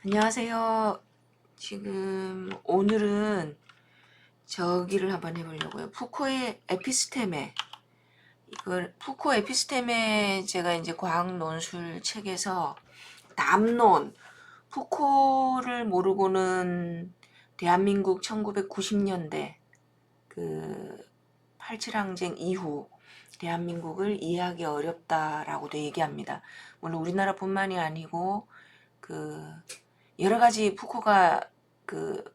안녕하세요. 지금 오늘은 저기를 한번 해보려고요. 푸코의 에피스테메. 이걸 푸코 에피스테메 제가 이제 과학 논술 책에서 담론 푸코를 모르고는 대한민국 1990년대 그 87항쟁 이후 대한민국을 이해하기 어렵다라고도 얘기합니다. 물론 우리나라뿐만이 아니고 그 여러 가지 푸코가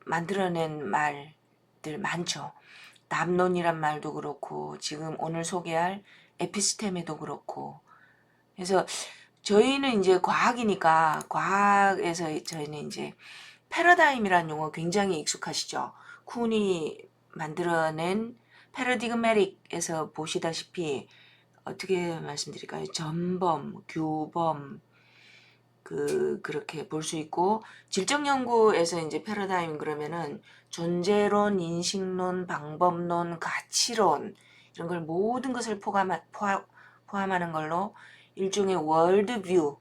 만들어낸 말들 많죠. 담론이란 말도 그렇고 지금 오늘 소개할 에피스테메도 그렇고. 그래서 저희는 이제 과학이니까 과학에서 저희는 이제 패러다임이라는 용어 굉장히 익숙하시죠. 쿤이 만들어낸 패러디그매틱에서 보시다시피 어떻게 말씀드릴까요? 전범, 규범, 그렇게 볼 수 있고, 질적 연구에서 이제 패러다임 그러면은 존재론, 인식론, 방법론, 가치론 이런 걸 모든 것을 포함하는 걸로 일종의 월드뷰,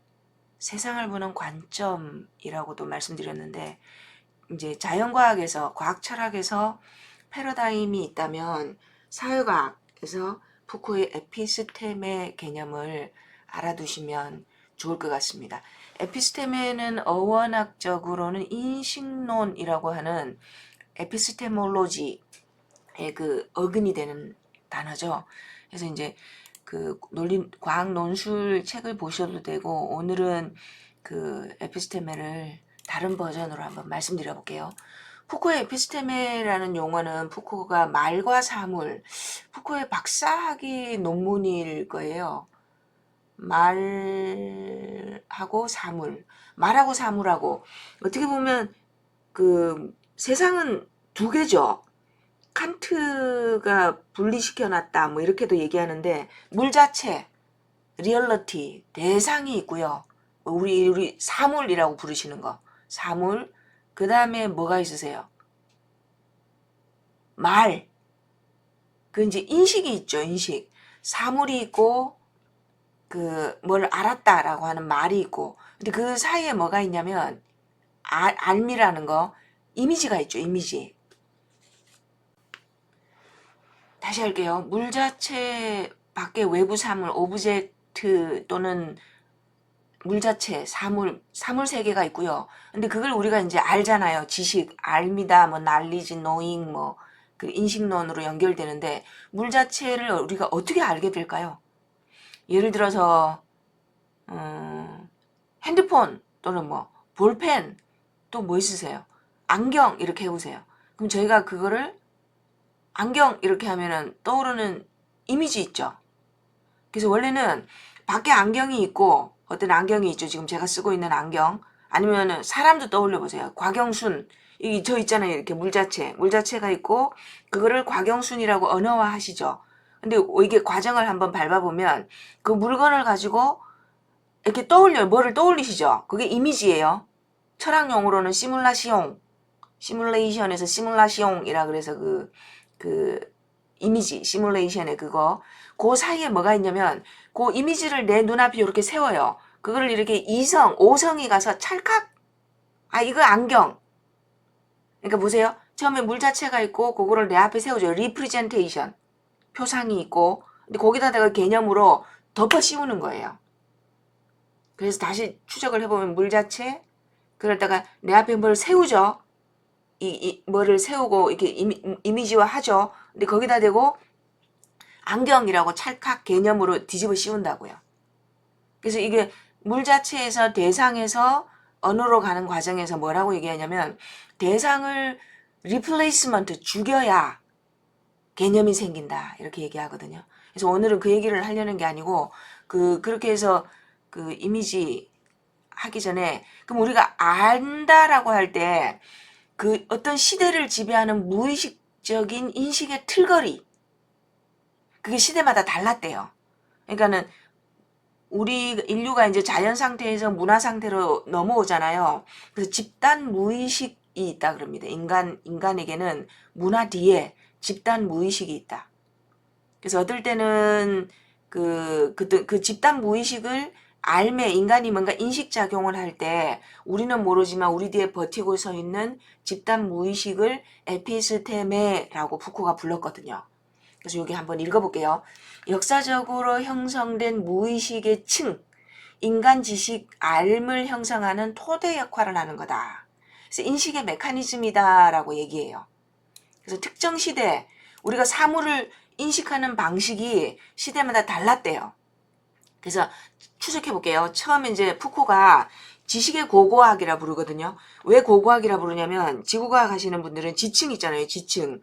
세상을 보는 관점이라고도 말씀드렸는데, 이제 자연과학에서 과학 철학에서 패러다임이 있다면 사회과학에서 푸코의 에피스템의 개념을 알아두시면 좋을 것 같습니다. 에피스테메는 어원학적으로는 인식론이라고 하는 에피스테몰로지의 어근이 되는 단어죠. 그래서 이제 과학 논술 책을 보셔도 되고, 오늘은 에피스테메를 다른 버전으로 한번 말씀드려 볼게요. 푸코의 에피스테메라는 용어는 푸코가 말과 사물, 푸코의 박사학위 논문일 거예요. 말하고 사물, 말하고 사물하고 어떻게 보면 세상은 두 개죠. 칸트가 분리시켜놨다 뭐 이렇게도 얘기하는데, 물 자체, 리얼리티, 대상이 있고요. 우리 사물이라고 부르시는 거, 사물. 그 다음에 뭐가 있으세요? 말. 이제 인식이 있죠. 인식. 사물이 있고 뭘 알았다라고 하는 말이 있고, 근데 그 사이에 뭐가 있냐면 알미라는 거, 이미지가 있죠. 이미지. 다시 할게요. 물 자체 밖에 외부 사물, 오브젝트 또는 물 자체, 사물 세계가 있고요. 근데 그걸 우리가 이제 알잖아요. 지식, 알미다, 뭐 날리지, 노잉, 뭐 인식론으로 연결되는데, 물 자체를 우리가 어떻게 알게 될까요? 예를 들어서 핸드폰 또는 뭐 볼펜, 또 뭐 있으세요? 안경 이렇게 해보세요. 그럼 저희가 그거를 안경 이렇게 하면은 떠오르는 이미지 있죠. 그래서 원래는 밖에 안경이 있고, 어떤 안경이 있죠. 지금 제가 쓰고 있는 안경, 아니면은 사람도 떠올려 보세요. 곽영순, 저 있잖아요. 이렇게 물자체가 있고, 그거를 곽영순이라고 언어화 하시죠. 근데 이게 과정을 한번 밟아보면 그 물건을 가지고 이렇게 떠올려요. 뭐를 떠올리시죠? 그게 이미지예요. 철학 용어로는 시뮬레이션에서 시뮬라시옹이라 그래서 그 이미지, 시뮬레이션의 그거. 그 사이에 뭐가 있냐면, 그 이미지를 내 눈앞에 이렇게 세워요. 그거를 이렇게 2성, 5성이 가서 찰칵! 이거 안경. 그러니까 보세요. 처음에 물 자체가 있고, 그거를 내 앞에 세우죠. 리프레젠테이션. 표상이 있고, 근데 거기다가 개념으로 덮어 씌우는 거예요. 그래서 다시 추적을 해보면 물 자체, 그러다가 내 앞에 뭘 세우죠. 뭐를 세우고 이렇게 이미지화 하죠. 근데 거기다 대고 안경이라고 찰칵 개념으로 뒤집어 씌운다고요. 그래서 이게 물 자체에서 대상에서 언어로 가는 과정에서 뭐라고 얘기하냐면, 대상을 리플레이스먼트, 죽여야 개념이 생긴다 이렇게 얘기하거든요. 그래서 오늘은 그 얘기를 하려는 게 아니고, 그렇게 해서 이미지 하기 전에, 그럼 우리가 안다라고 할 때 어떤 시대를 지배하는 무의식적인 인식의 틀거리, 그게 시대마다 달랐대요. 그러니까는 우리 인류가 이제 자연 상태에서 문화 상태로 넘어오잖아요. 그래서 집단 무의식이 있다 그럽니다. 인간에게는 문화 뒤에 집단 무의식이 있다. 그래서 어떨 때는 그 집단 무의식을 알매 인간이 뭔가 인식작용을 할 때 우리는 모르지만 우리 뒤에 버티고 서 있는 집단 무의식을 에피스테메라고 푸코가 불렀거든요. 그래서 여기 한번 읽어볼게요. 역사적으로 형성된 무의식의 층, 인간 지식 알을 형성하는 토대 역할을 하는 거다. 그래서 인식의 메커니즘이다라고 얘기해요. 그래서 특정 시대 우리가 사물을 인식하는 방식이 시대마다 달랐대요. 그래서 추적해 볼게요. 처음에 이제 푸코가 지식의 고고학이라 부르거든요. 왜 고고학이라 부르냐면 지구과학 하시는 분들은 지층 있잖아요. 지층.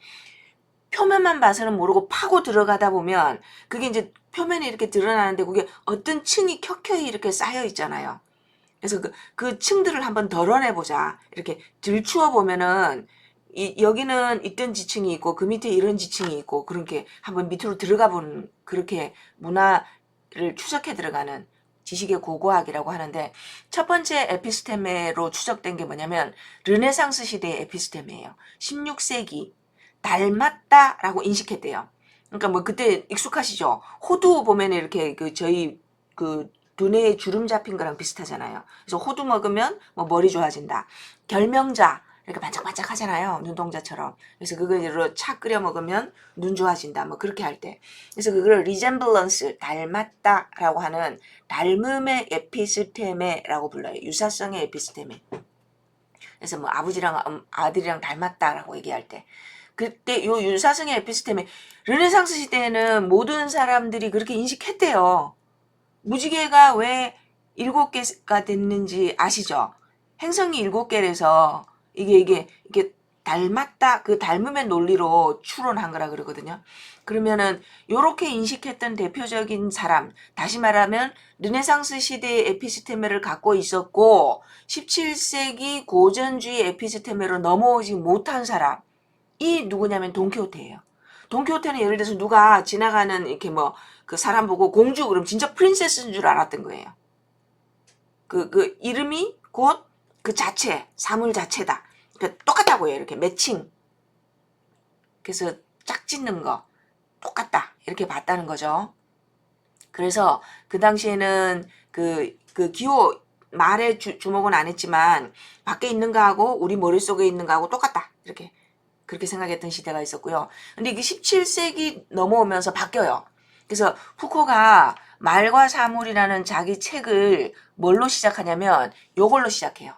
표면만 봐서는 모르고 파고 들어가다 보면 그게 이제 표면에 이렇게 드러나는데 그게 어떤 층이 켜켜이 이렇게 쌓여 있잖아요. 그래서 그 층들을 한번 덜어내보자. 이렇게 들추어 보면은 여기는 있던 지층이 있고 그 밑에 이런 지층이 있고 그렇게 한번 밑으로 들어가 보는 그렇게 문화를 추적해 들어가는 지식의 고고학이라고 하는데 첫 번째 에피스테메로 추적된 게 뭐냐면 르네상스 시대의 에피스테메예요. 16세기 닮았다라고 인식했대요. 그러니까 뭐 그때 익숙하시죠? 호두 보면 이렇게 저희 두뇌에 주름 잡힌 거랑 비슷하잖아요. 그래서 호두 먹으면 뭐 머리 좋아진다. 결명자 이렇게 반짝반짝 하잖아요. 눈동자처럼. 그래서 그거로 차 끓여 먹으면 눈 좋아진다. 뭐 그렇게 할 때. 그래서 그걸 resemblance, 닮았다라고 하는 닮음의 에피스테메라고 불러요. 유사성의 에피스테메. 그래서 뭐 아버지랑 아들이랑 닮았다라고 얘기할 때. 그때 요 유사성의 에피스테메 르네상스 시대에는 모든 사람들이 그렇게 인식했대요. 무지개가 왜 7개가 됐는지 아시죠? 행성이 7개라서 이게 닮았다 그 닮음의 논리로 추론한 거라 그러거든요. 그러면은 요렇게 인식했던 대표적인 사람, 다시 말하면 르네상스 시대의 에피스테메를 갖고 있었고 17세기 고전주의 에피스테메로 넘어오지 못한 사람이 누구냐면 돈키호테예요. 돈키호테는 예를 들어서 누가 지나가는 이렇게 뭐 그 사람 보고 공주 그럼 진짜 프린세스인 줄 알았던 거예요. 그 이름이 곧 그 자체, 사물 자체다. 그러니까 똑같다고요. 이렇게 매칭. 그래서 짝 짓는 거 똑같다. 이렇게 봤다는 거죠. 그래서 그 당시에는 그 기호 말에 주목은 안 했지만 밖에 있는 거하고 우리 머릿속에 있는 거하고 똑같다. 이렇게 그렇게 생각했던 시대가 있었고요. 근데 이게 17세기 넘어오면서 바뀌어요. 그래서 푸코가 말과 사물이라는 자기 책을 뭘로 시작하냐면 요걸로 시작해요.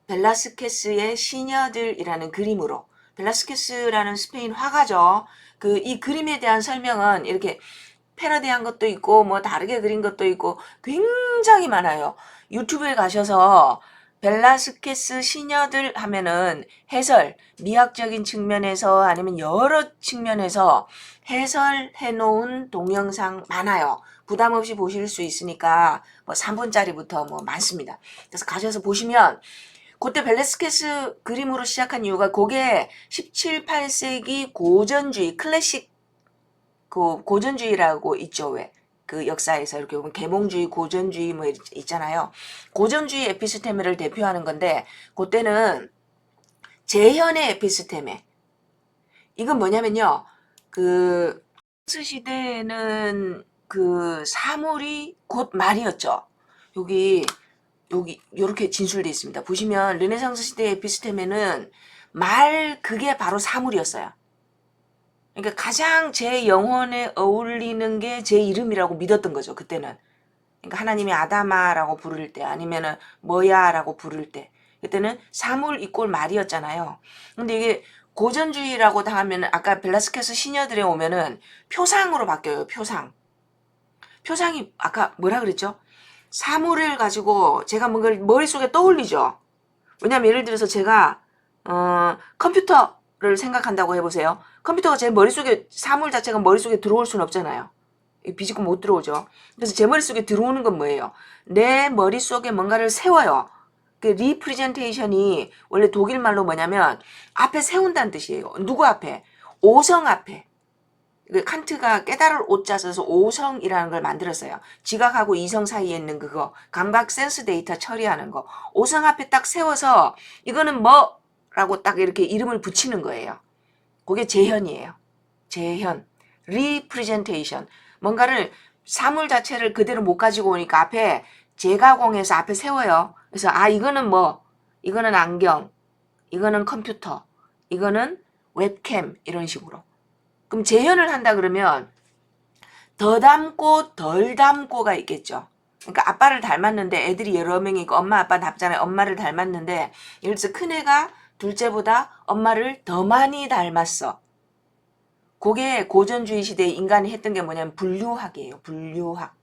벨라스케스의 시녀들이라는 그림으로. 벨라스케스라는 스페인 화가죠. 이 그림에 대한 설명은 이렇게 패러디한 것도 있고 뭐 다르게 그린 것도 있고 굉장히 많아요. 유튜브에 가셔서 벨라스케스 시녀들 하면은 해설, 미학적인 측면에서 아니면 여러 측면에서 해설해 놓은 동영상 많아요. 부담 없이 보실 수 있으니까 뭐 3분짜리부터 뭐 많습니다. 그래서 가셔서 보시면 그때 벨라스케스 그림으로 시작한 이유가 그게 17, 18세기 고전주의 클래식 고전주의라고 있죠. 왜? 그 역사에서 이렇게 보면 계몽주의, 고전주의 뭐 있잖아요. 고전주의 에피스테메를 대표하는 건데 그때는 재현의 에피스테메. 이건 뭐냐면요. 그 시대에는 그 사물이 곧 말이었죠. 여기 요렇게 진술되어 있습니다. 보시면 르네상스 시대의 에피스테메는 말 그게 바로 사물이었어요. 그러니까 가장 제 영혼에 어울리는 게 제 이름이라고 믿었던 거죠. 그때는. 그러니까 하나님이 아다마라고 부를 때 아니면은 뭐야라고 부를 때 그때는 사물 이꼴 말이었잖아요. 근데 이게 고전주의라고 다 하면은 아까 벨라스케스 시녀들에 오면은 표상으로 바뀌어요. 표상. 표상이 아까 뭐라 그랬죠? 사물을 가지고 제가 뭔가 머릿속에 떠올리죠. 왜냐면 예를 들어서 제가 컴퓨터를 생각한다고 해보세요. 컴퓨터가 제 머릿속에 사물 자체가 머릿속에 들어올 수는 없잖아요. 비집고 못 들어오죠. 그래서 제 머릿속에 들어오는 건 뭐예요? 내 머릿속에 뭔가를 세워요. 그 리프레젠테이션이 원래 독일말로 뭐냐면 앞에 세운다는 뜻이에요. 누구 앞에? 오성 앞에. 칸트가 깨달을 오자 써서 오성이라는 걸 만들었어요. 지각하고 이성 사이에 있는 그거 감각 센스 데이터 처리하는 거 오성 앞에 딱 세워서 이거는 뭐라고 딱 이렇게 이름을 붙이는 거예요. 그게 재현이에요. 재현, 리프레젠테이션 뭔가를 사물 자체를 그대로 못 가지고 오니까 앞에 재가공해서 앞에 세워요. 그래서 이거는 뭐, 이거는 안경, 이거는 컴퓨터, 이거는 웹캠 이런 식으로. 그럼 재현을 한다 그러면 더 닮고 덜 닮고가 있겠죠. 그러니까 아빠를 닮았는데 애들이 여러 명이 있고 엄마 아빠 닮잖아요. 엄마를 닮았는데 예를 들어서 큰애가 둘째보다 엄마를 더 많이 닮았어. 그게 고전주의 시대에 인간이 했던 게 뭐냐면 분류학이에요. 분류학.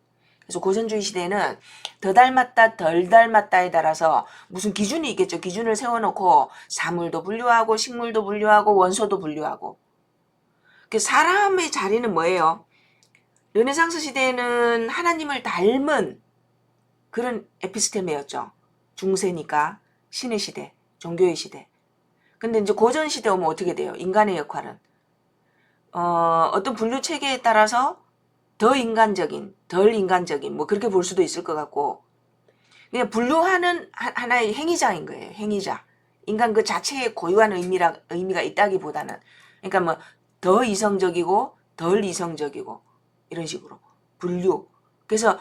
그래서 고전주의 시대에는 더 닮았다 덜 닮았다에 따라서 무슨 기준이 있겠죠. 기준을 세워놓고 사물도 분류하고 식물도 분류하고 원소도 분류하고. 그 사람의 자리는 뭐예요? 르네상스 시대에는 하나님을 닮은 그런 에피스테메였죠. 중세니까 신의 시대, 종교의 시대. 근데 이제 고전 시대 오면 어떻게 돼요? 인간의 역할은 어떤 분류 체계에 따라서 더 인간적인, 덜 인간적인 뭐 그렇게 볼 수도 있을 것 같고 그냥 분류하는 하나의 행위자인 거예요. 행위자. 인간 그 자체의 고유한 의미가 있다기보다는 그러니까 뭐 더 이성적이고 덜 이성적이고 이런 식으로 분류. 그래서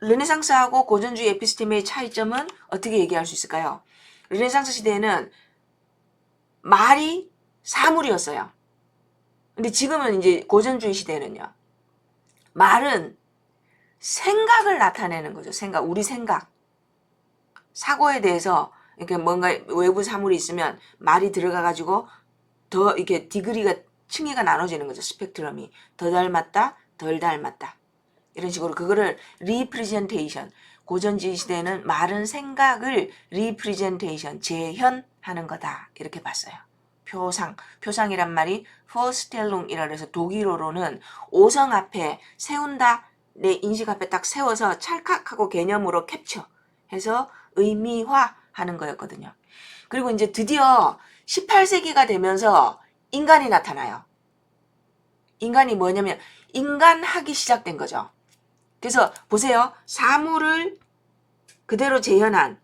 르네상스하고 고전주의 에피스테메의 차이점은 어떻게 얘기할 수 있을까요? 르네상스 시대에는 말이 사물이었어요. 근데 지금은 이제 고전주의 시대는요. 말은 생각을 나타내는 거죠. 생각, 우리 생각. 사고에 대해서 이렇게 뭔가 외부 사물이 있으면 말이 들어가가지고 더 이렇게 디그리가 층위가 나눠지는 거죠. 스펙트럼이 더 닮았다, 덜 닮았다 이런 식으로 그거를 리프레젠테이션. 고전주의 시대에는 말은 생각을 리프레젠테이션 재현하는 거다 이렇게 봤어요. 표상이란 말이 포스텔룽이라 해서 독일어로는 오성 앞에 세운다. 내 인식 앞에 딱 세워서 찰칵하고 개념으로 캡처해서 의미화하는 거였거든요. 그리고 이제 드디어 18세기가 되면서 인간이 나타나요. 인간이 뭐냐면 인간학이 시작된 거죠. 그래서 보세요. 사물을 그대로 재현한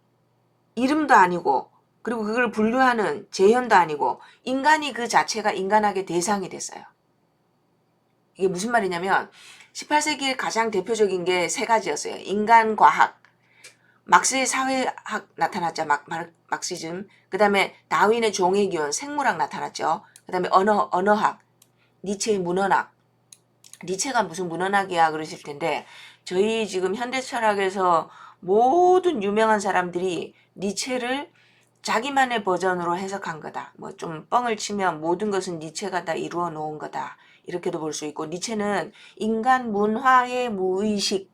이름도 아니고 그리고 그걸 분류하는 재현도 아니고 인간이 그 자체가 인간학의 대상이 됐어요. 이게 무슨 말이냐면 18세기에 가장 대표적인 게 세 가지였어요. 인간과학, 막스의 사회학 나타났죠. 막시즘. 그 다음에 다윈의 종의기원, 생물학 나타났죠. 그 다음에 언어학, 니체의 문헌학. 니체가 무슨 문헌학이야 그러실 텐데 저희 지금 현대철학에서 모든 유명한 사람들이 니체를 자기만의 버전으로 해석한 거다. 뭐 좀 뻥을 치면 모든 것은 니체가 다 이루어 놓은 거다. 이렇게도 볼 수 있고 니체는 인간 문화의 무의식을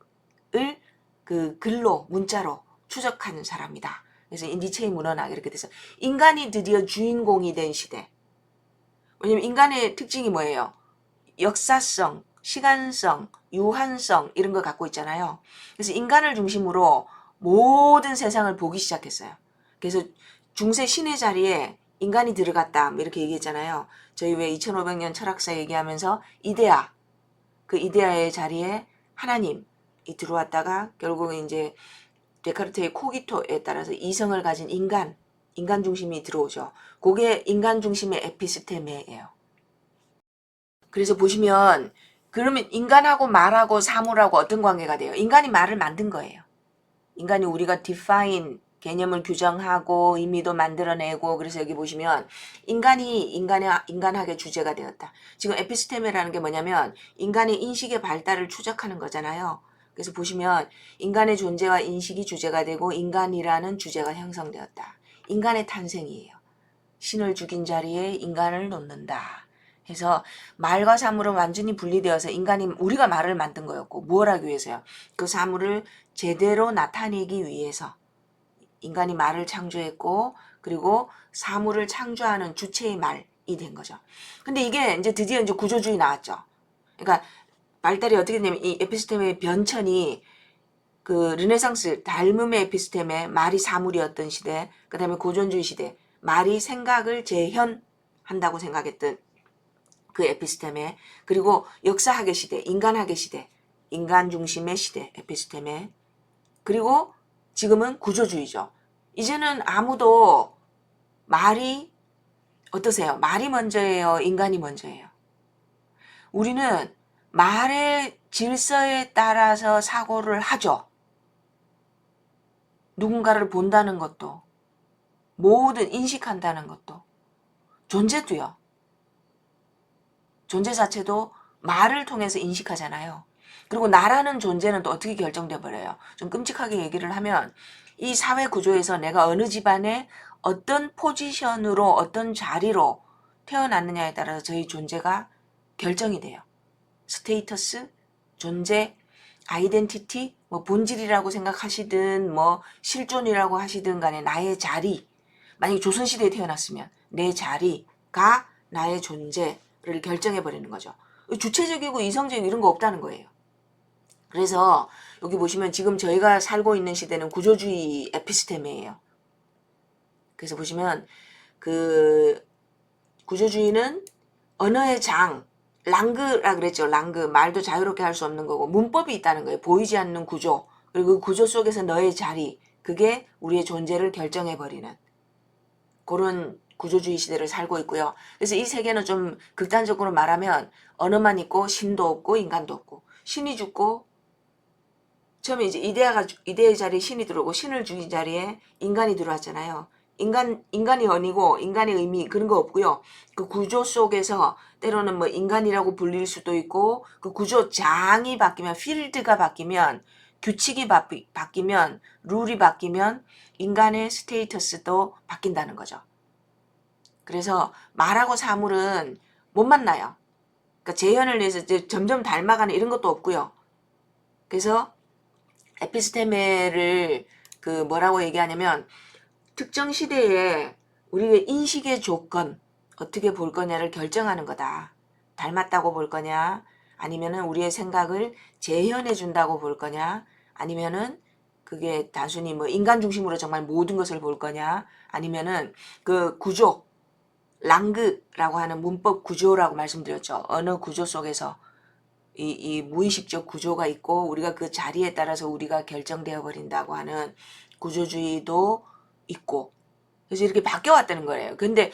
그 글로 문자로 추적하는 사람이다. 그래서 니체의 문헌학 이렇게 돼서 인간이 드디어 주인공이 된 시대. 왜냐면 인간의 특징이 뭐예요? 역사성, 시간성, 유한성 이런 거 갖고 있잖아요. 그래서 인간을 중심으로 모든 세상을 보기 시작했어요. 그래서 중세 신의 자리에 인간이 들어갔다 이렇게 얘기했잖아요. 저희 왜 2500년 철학사 얘기하면서 이데아, 그 이데아의 자리에 하나님이 들어왔다가 결국은 이제 데카르트의 코기토에 따라서 이성을 가진 인간 중심이 들어오죠. 그게 인간 중심의 에피스테메예요. 그래서 보시면 그러면 인간하고 말하고 사물하고 어떤 관계가 돼요? 인간이 말을 만든 거예요. 인간이 우리가 define 개념을 규정하고 의미도 만들어내고 그래서 여기 보시면 인간이 인간학의 주제가 되었다. 지금 에피스테메라는 게 뭐냐면 인간의 인식의 발달을 추적하는 거잖아요. 그래서 보시면 인간의 존재와 인식이 주제가 되고 인간이라는 주제가 형성되었다. 인간의 탄생이에요. 신을 죽인 자리에 인간을 놓는다. 해서 말과 사물은 완전히 분리되어서 우리가 말을 만든 거였고 무엇 하기 위해서요? 그 사물을 제대로 나타내기 위해서 인간이 말을 창조했고 그리고 사물을 창조하는 주체의 말이 된 거죠. 근데 이게 이제 드디어 이제 구조주의 나왔죠. 그러니까 발달이 어떻게 되냐면 이 에피스테메의 변천이 그 르네상스 닮음의 에피스테메 말이 사물이었던 시대, 그 다음에 고전주의 시대 말이 생각을 재현한다고 생각했던 그 에피스테메, 그리고 역사학의 시대, 인간학의 시대, 인간 중심의 시대 에피스테메, 그리고 지금은 구조주의죠. 이제는 아무도 말이 어떠세요? 말이 먼저예요? 인간이 먼저예요? 우리는 말의 질서에 따라서 사고를 하죠. 누군가를 본다는 것도, 모든 인식한다는 것도, 존재도요. 존재 자체도 말을 통해서 인식하잖아요. 그리고 나라는 존재는 또 어떻게 결정돼 버려요. 좀 끔찍하게 얘기를 하면 이 사회 구조에서 내가 어느 집안에 어떤 포지션으로 어떤 자리로 태어났느냐에 따라서 저희 존재가 결정이 돼요. 스테이터스, 존재, 아이덴티티, 뭐 본질이라고 생각하시든 뭐 실존이라고 하시든 간에 나의 자리, 만약에 조선시대에 태어났으면 내 자리가 나의 존재를 결정해버리는 거죠. 주체적이고 이성적이고 이런 거 없다는 거예요. 그래서 여기 보시면 지금 저희가 살고 있는 시대는 구조주의 에피스테메예요. 그래서 보시면 그 구조주의는 언어의 장, 랑그라 그랬죠. 랑그, 말도 자유롭게 할 수 없는 거고 문법이 있다는 거예요. 보이지 않는 구조, 그리고 그 구조 속에서 너의 자리, 그게 우리의 존재를 결정해버리는 그런 구조주의 시대를 살고 있고요. 그래서 이 세계는 좀 극단적으로 말하면 언어만 있고 신도 없고 인간도 없고, 신이 죽고 처음에 이제 이데의 자리에 신이 들어오고 신을 죽인 자리에 인간이 들어왔잖아요. 인간이 언이고 인간의 의미 그런 거 없고요. 그 구조 속에서 때로는 뭐 인간이라고 불릴 수도 있고, 그 구조장이 바뀌면, 필드가 바뀌면, 규칙이 바뀌면, 룰이 바뀌면 인간의 스테이터스도 바뀐다는 거죠. 그래서 말하고 사물은 못 만나요. 그러니까 재현을 위해서 이제 점점 닮아가는 이런 것도 없고요. 그래서 에피스테메를 그 뭐라고 얘기하냐면 특정 시대에 우리의 인식의 조건 어떻게 볼 거냐를 결정하는 거다. 닮았다고 볼 거냐, 아니면은 우리의 생각을 재현해 준다고 볼 거냐, 아니면은 그게 단순히 뭐 인간 중심으로 정말 모든 것을 볼 거냐, 아니면은 그 구조, 랑그라고 하는 문법 구조라고 말씀드렸죠. 언어 구조 속에서 이 무의식적 구조가 있고 우리가 그 자리에 따라서 우리가 결정되어 버린다고 하는 구조주의도 있고, 그래서 이렇게 바뀌어 왔다는 거예요. 근데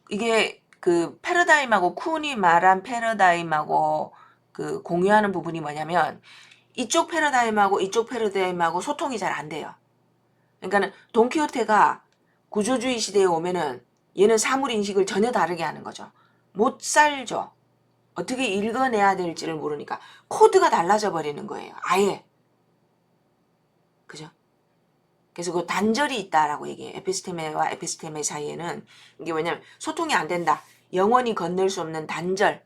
이게 그 패러다임하고 쿤이 말한 패러다임하고 그 공유하는 부분이 뭐냐면 이쪽 패러다임하고 이쪽 패러다임하고 소통이 잘 안 돼요. 그러니까는 돈키호테가 구조주의 시대에 오면은 얘는 사물 인식을 전혀 다르게 하는 거죠. 못 살죠. 어떻게 읽어내야 될지를 모르니까 코드가 달라져 버리는 거예요. 아예. 그죠? 그래서 그 단절이 있다라고 얘기해요. 에피스테메와 에피스테메 사이에는 이게 왜냐면 소통이 안 된다. 영원히 건널 수 없는 단절.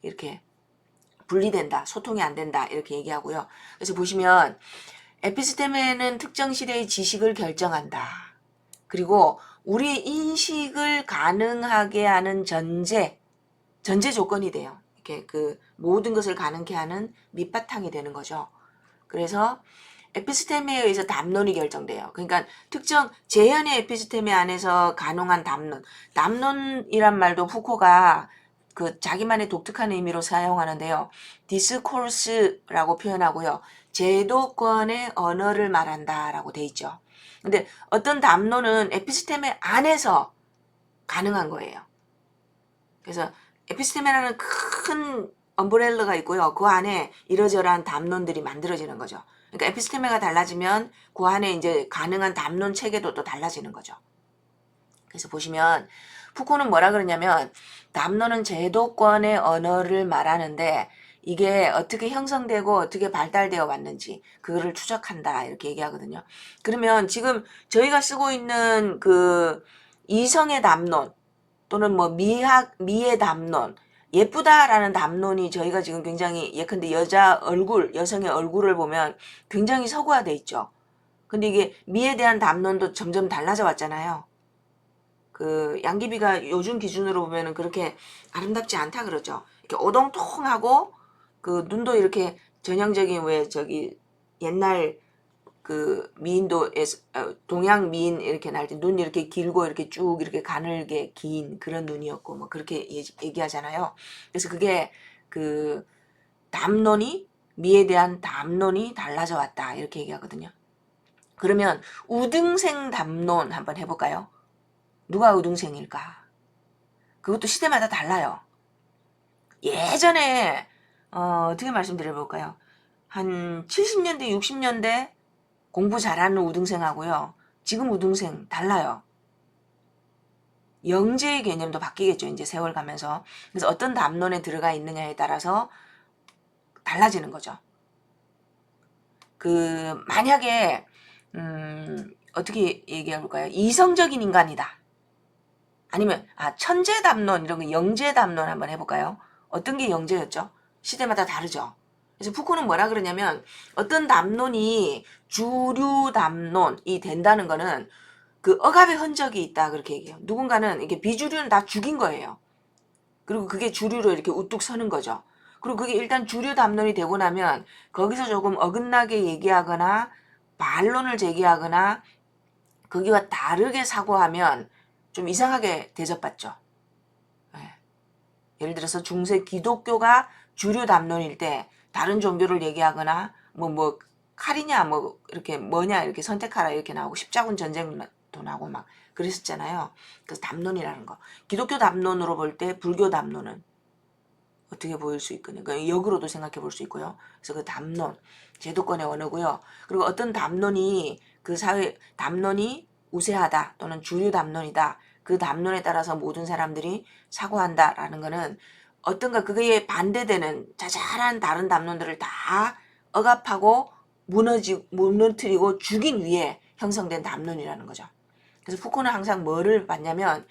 이렇게 분리된다. 소통이 안 된다. 이렇게 얘기하고요. 그래서 보시면 에피스테메는 특정 시대의 지식을 결정한다. 그리고 우리의 인식을 가능하게 하는 전제 조건이 돼요. 이렇게 그 모든 것을 가능케 하는 밑바탕이 되는 거죠. 그래서 에피스테메에 의해서 담론이 결정돼요. 그러니까 특정 재현의 에피스테메 안에서 가능한 담론. 담론이란 말도 푸코가 그 자기만의 독특한 의미로 사용하는데요. 디스코스라고 표현하고요. 제도권의 언어를 말한다라고 돼 있죠. 근데 어떤 담론은 에피스테메 안에서 가능한 거예요. 그래서 에피스테메라는 큰 엄브렐러가 있고요. 그 안에 이러저러한 담론들이 만들어지는 거죠. 그러니까 에피스테메가 달라지면 그 안에 이제 가능한 담론 체계도 또 달라지는 거죠. 그래서 보시면 푸코는 뭐라 그러냐면 담론은 제도권의 언어를 말하는데 이게 어떻게 형성되고 어떻게 발달되어 왔는지 그거를 추적한다 이렇게 얘기하거든요. 그러면 지금 저희가 쓰고 있는 그 이성의 담론 또는 뭐 미의 담론, 예쁘다라는 담론이 저희가 지금 굉장히 예컨대 여성의 얼굴을 보면 굉장히 서구화돼 있죠. 근데 이게 미에 대한 담론도 점점 달라져 왔잖아요. 그 양귀비가 요즘 기준으로 보면은 그렇게 아름답지 않다 그러죠. 이렇게 오동통하고 그 눈도 이렇게 전형적인 왜 저기 옛날 그 미인도에서 동양 미인 이렇게 날 때 눈이 이렇게 길고 이렇게 쭉 이렇게 가늘게 긴 그런 눈이었고 뭐 그렇게 얘기하잖아요. 그래서 그게 그 담론이 미에 대한 담론이 달라져 왔다 이렇게 얘기하거든요. 그러면 우등생 담론 한번 해볼까요? 누가 우등생일까? 그것도 시대마다 달라요. 예전에 어떻게 말씀드려볼까요? 한 70년대 60년대 공부 잘하는 우등생하고요. 지금 우등생 달라요. 영재의 개념도 바뀌겠죠. 이제 세월 가면서. 그래서 어떤 담론에 들어가 있느냐에 따라서 달라지는 거죠. 만약에 어떻게 얘기해 볼까요? 이성적인 인간이다. 아니면 천재 담론 이런 거 영재 담론 한번 해볼까요? 어떤 게 영재였죠? 시대마다 다르죠. 그래서 푸코는 뭐라 그러냐면 어떤 담론이 주류 담론이 된다는 거는 그 억압의 흔적이 있다 그렇게 얘기해요. 누군가는 이게 비주류는 다 죽인 거예요. 그리고 그게 주류로 이렇게 우뚝 서는 거죠. 그리고 그게 일단 주류 담론이 되고 나면 거기서 조금 어긋나게 얘기하거나 반론을 제기하거나 거기와 다르게 사고하면 좀 이상하게 대접받죠. 네. 예를 들어서 중세 기독교가 주류 담론일 때 다른 종교를 얘기하거나 칼이냐 이렇게 뭐냐 이렇게 선택하라 이렇게 나오고 십자군 전쟁도 나오고 막 그랬었잖아요. 그래서 담론이라는 거. 기독교 담론으로 볼 때 불교 담론은 어떻게 보일 수 있거든요. 그러니까 역으로도 생각해 볼 수 있고요. 그래서 그 담론, 제도권의 언어고요. 그리고 어떤 담론이 담론이 우세하다 또는 주류 담론이다. 그 담론에 따라서 모든 사람들이 사고한다라는 거는 어떤가 그거에 반대되는 자잘한 다른 담론들을 다 억압하고 무너뜨리고 죽인 위에 형성된 담론이라는 거죠. 그래서 푸코는 항상 뭐를 봤냐면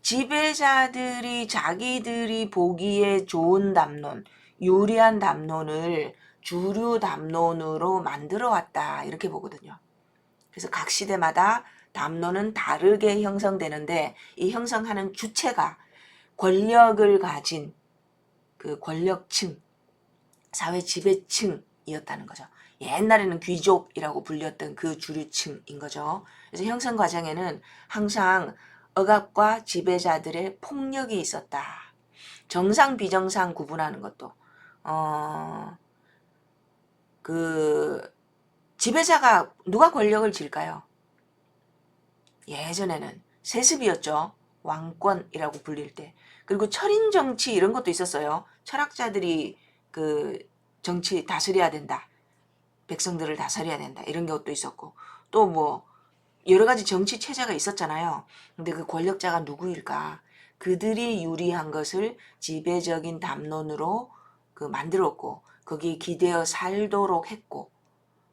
지배자들이 자기들이 보기에 좋은 담론, 유리한 담론을 주류 담론으로 만들어 왔다 이렇게 보거든요. 그래서 각 시대마다 담론은 다르게 형성되는데 이 형성하는 주체가 권력을 가진 그 권력층, 사회 지배층이었다는 거죠. 옛날에는 귀족이라고 불렸던 그 주류층인 거죠. 그래서 형성 과정에는 항상 억압과 지배자들의 폭력이 있었다. 정상 비정상 구분하는 것도 지배자가 누가 권력을 질까요? 예전에는 세습이었죠. 왕권이라고 불릴 때. 그리고 철인 정치 이런 것도 있었어요. 철학자들이 정치 다스려야 된다. 백성들을 다스려야 된다. 이런 것도 있었고. 또 여러 가지 정치 체제가 있었잖아요. 근데 그 권력자가 누구일까? 그들이 유리한 것을 지배적인 담론으로 만들었고 거기에 기대어 살도록 했고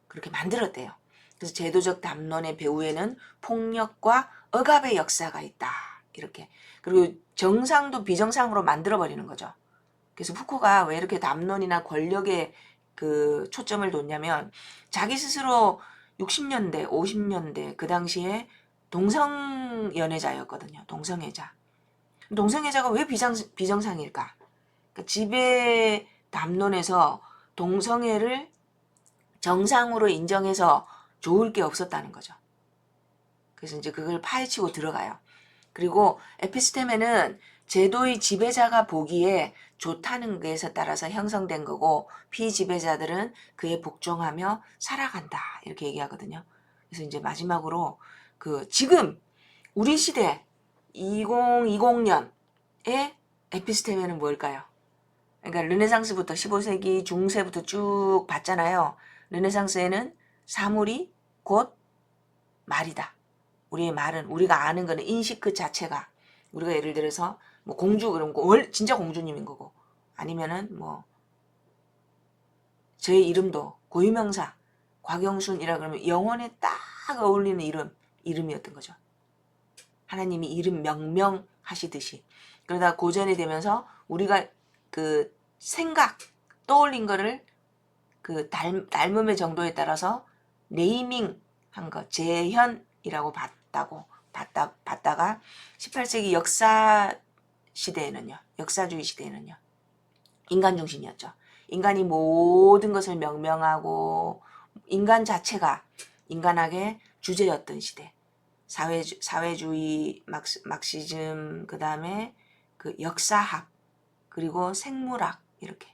그렇게 만들었대요. 그래서 제도적 담론의 배후에는 폭력과 억압의 역사가 있다. 이렇게. 그리고 정상도 비정상으로 만들어버리는 거죠. 그래서 푸코가 왜 이렇게 담론이나 권력에 초점을 뒀냐면 자기 스스로 60년대, 50년대 그 당시에 동성연애자였거든요. 동성애자. 동성애자가 왜 비정상일까? 그러니까 지배 담론에서 동성애를 정상으로 인정해서 좋을 게 없었다는 거죠. 그래서 이제 그걸 파헤치고 들어가요. 그리고 에피스테메는 제도의 지배자가 보기에 좋다는 것에 따라서 형성된 거고 피지배자들은 그에 복종하며 살아간다 이렇게 얘기하거든요. 그래서 이제 마지막으로 지금 우리 시대 2020년의 에피스테메는 뭘까요? 그러니까 르네상스부터 15세기 중세부터 쭉 봤잖아요. 르네상스에는 사물이 곧 말이다. 우리의 말은 우리가 아는 거는 인식 그 자체가 우리가 예를 들어서 공주 그런 거 진짜 공주님인 거고 아니면은 저의 이름도 고유명사 곽영순이라 그러면 영혼에 딱 어울리는 이름이었던 거죠. 하나님이 이름 명명하시듯이 그러다 고전이 되면서 우리가 생각 떠올린 거를 닮음의 정도에 따라서 네이밍 한 거 재현이라고 봤다가 18세기 역사주의 시대에는요 인간 중심이었죠. 인간이 모든 것을 명명하고 인간 자체가 인간학의 주제였던 시대. 사회주의 막시즘 그 다음에 역사학 그리고 생물학 이렇게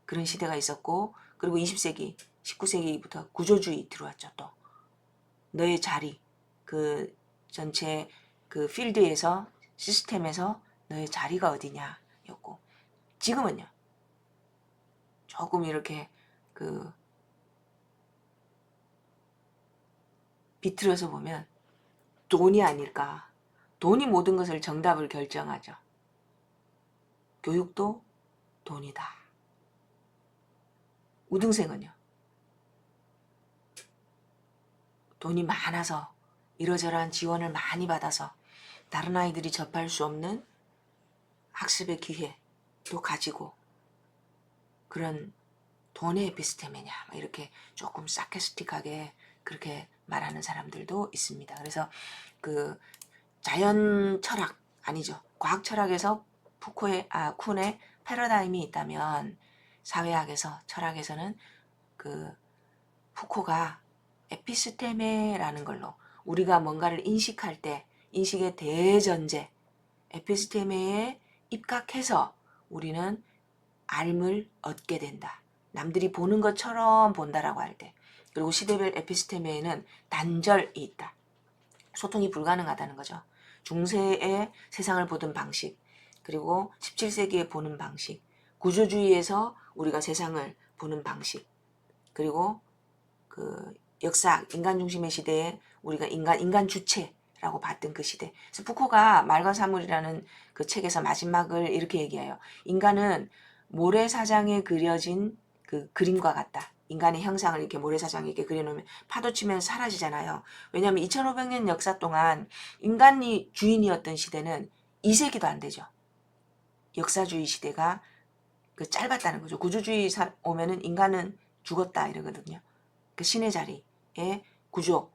그런 시대가 있었고 그리고 20세기 19세기부터 구조주의 들어왔죠. 또 너의 자리 전체 필드에서 시스템에서 너의 자리가 어디냐 였고 지금은요 조금 이렇게 비틀어서 보면 돈이 아닐까. 돈이 모든 것을 정답을 결정하죠. 교육도 돈이다. 우등생은요. 돈이 많아서 이러저러한 지원을 많이 받아서 다른 아이들이 접할 수 없는 학습의 기회도 가지고 그런 돈의 에피스테메냐 이렇게 조금 사케스틱하게 그렇게 말하는 사람들도 있습니다. 그래서 그 자연 철학 아니죠. 과학 철학에서 쿤의 패러다임이 있다면 사회학에서 철학에서는 그 푸코가 에피스테메라는 걸로 우리가 뭔가를 인식할 때 인식의 대전제 에피스테메에 입각해서 우리는 알을 얻게 된다. 남들이 보는 것처럼 본다라고 할 때. 그리고 시대별 에피스테메에는 단절이 있다. 소통이 불가능하다는 거죠. 중세의 세상을 보던 방식, 그리고 17세기에 보는 방식, 구조주의에서 우리가 세상을 보는 방식, 그리고 그 역사, 인간 중심의 시대에 우리가 인간 주체라고 봤던 그 시대. 그래서 푸코가 말과 사물이라는 그 책에서 마지막을 이렇게 얘기해요. 인간은 모래사장에 그려진 그 그림과 같다. 인간의 형상을 이렇게 모래사장에 이렇게 그려놓으면 파도 치면 사라지잖아요. 왜냐하면 2500년 역사 동안 인간이 주인이었던 시대는 2세기도 안 되죠. 역사주의 시대가 그 짧았다는 거죠. 구조주의 오면은 인간은 죽었다 이러거든요. 그 신의 자리에 구조,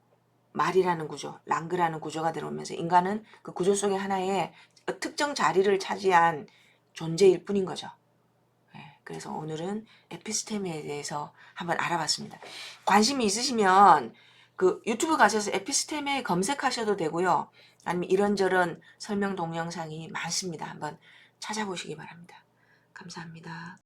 말이라는 구조, 랑그라는 구조가 들어오면서 인간은 그 구조 속의 하나의 특정 자리를 차지한 존재일 뿐인 거죠. 그래서 오늘은 에피스테미에 대해서 한번 알아봤습니다. 관심이 있으시면 그 유튜브 가셔서 에피스테미 검색하셔도 되고요. 아니면 이런저런 설명 동영상이 많습니다. 한번 찾아보시기 바랍니다. 감사합니다.